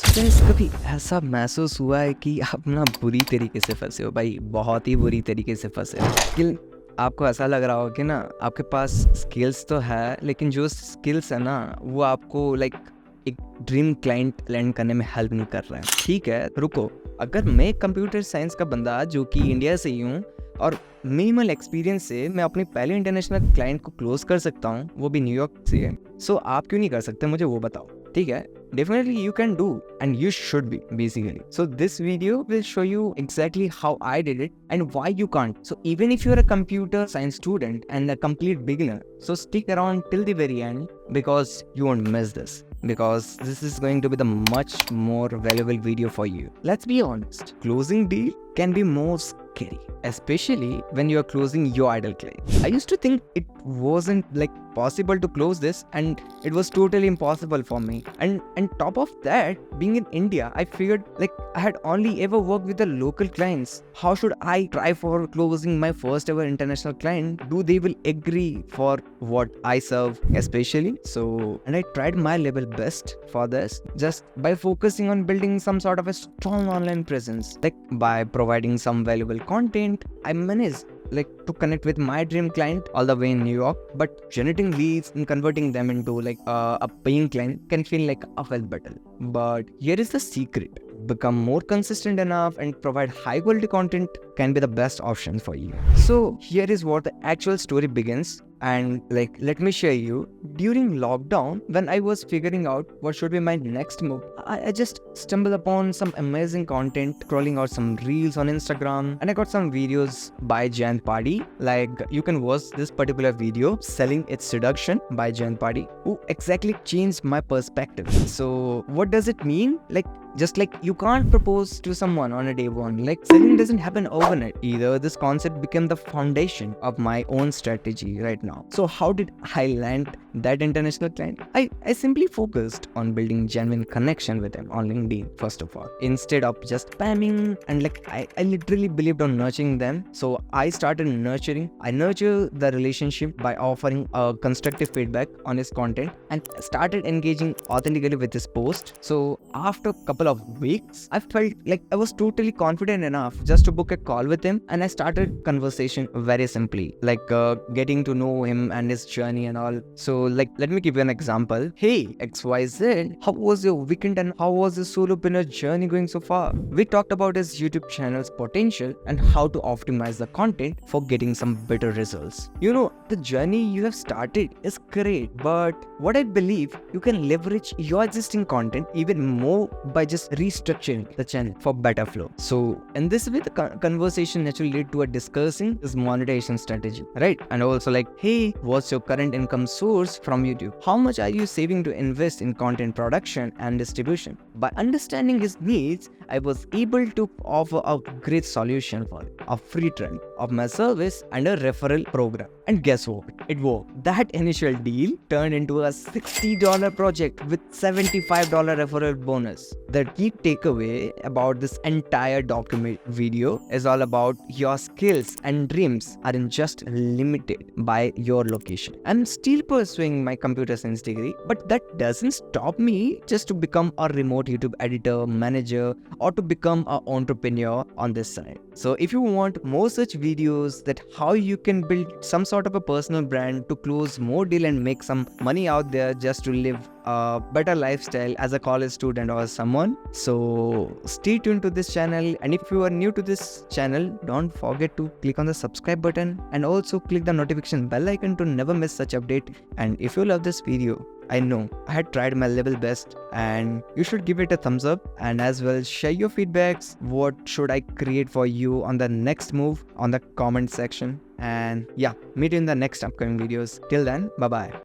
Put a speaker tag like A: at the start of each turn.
A: Guys कभी ऐसा महसूस हुआ है कि आप ना बुरी तरीके से फंसे हो भाई, बहुत ही बुरी तरीके से फंसे हो। स्किल आपको ऐसा लग रहा हो कि ना आपके पास स्किल्स तो है, लेकिन जो स्किल्स है ना वो आपको लाइक एक ड्रीम क्लाइंट लैंड करने में हेल्प नहीं कर रहा है। ठीक है, रुको। अगर मैं कंप्यूटर साइंस का बंदा जो कि इंडिया से ही हूँ और मिनिमल एक्सपीरियंस से मैं अपने पहले इंटरनेशनल क्लाइंट को क्लोज कर सकता हूँ, वो भी न्यूयॉर्क से, सो आप क्यों नहीं कर सकते, मुझे वो बताओ। ठीक है, definitely you can do and you should be basically. So this video will show you exactly how I did it and why you can't. So even if you're a computer science student and a complete beginner, so stick around till the very end because you won't miss this, because this is going to be the much more valuable video for you. Let's be honest, closing deal can be more scary, especially when you are closing your idle client. I used to think it wasn't like possible to close this, and it was totally impossible for me. And top of that, being in India, I figured like I had only ever worked with the local clients. How should I try for closing my first ever international client? Do they will agree for what I serve especially? So, and I tried my level best for this, just by focusing on building some sort of a strong online presence, like by providing some valuable content. I managed like to connect with my dream client all the way in New York, but generating leads and converting them into like a paying client can feel like a uphill battle. But here is the secret: become more consistent enough and provide high quality content can be the best option for you. So here is what the actual story begins. And like, let me share you, during lockdown, when I was figuring out what should be my next move, I just stumbled upon some amazing content, scrolling out some reels on Instagram, and I got some videos by Jayant Padi. Like, you can watch this particular video, Selling Its Seduction by Jayant Padi, who exactly changed my perspective. So what does it mean? Like, just like you can't propose to someone on a day one, like selling doesn't happen overnight either. This concept became the foundation of my own strategy right now. So how did I land that international client? I simply focused on building genuine connection with them on LinkedIn first of all, instead of just spamming. And like I literally believed on nurturing them. So I started nurturing. I nurture the relationship by offering a constructive feedback on his content and started engaging authentically with his post. So after a couple of weeks, I felt like I was totally confident enough just to book a call with him, and I started conversation very simply, like getting to know him and his journey and all. So like, let me give you an example. Hey XYZ, how was your weekend and how was the solopreneur journey going so far? We talked about his YouTube channel's potential and how to optimize the content for getting some better results. You know, the journey you have started is great, but what I believe, you can leverage your existing content even more by just restructuring the channel for better flow. So in this way, the conversation naturally led to a discussing this monetization strategy, right? And also like, hey, what's your current income source from YouTube? How much are you saving to invest in content production and distribution? By understanding his needs, I was able to offer a great solution for it, a free trial of my service and a referral program. And guess what? It worked. That initial deal turned into a $60 project with $75 referral bonus. The key takeaway about this entire document video is all about your skills and dreams aren't just limited by your location. I'm still pursuing my computer science degree, but that doesn't stop me just to become a remote YouTube editor, manager, or to become an entrepreneur on this side. So if you want more such videos that how you can build some sort of a personal brand to close more deal and make some money out there just to live a better lifestyle as a college student or someone, so stay tuned to this channel. And if you are new to this channel, don't forget to click on the subscribe button and also click the notification bell icon to never miss such update. And if you love this video, I know I had tried my level best, and you should give it a thumbs up, and as well share your feedbacks. What should I create for you on the next move on the comment section? And yeah, meet you in the next upcoming videos. Till then, bye bye.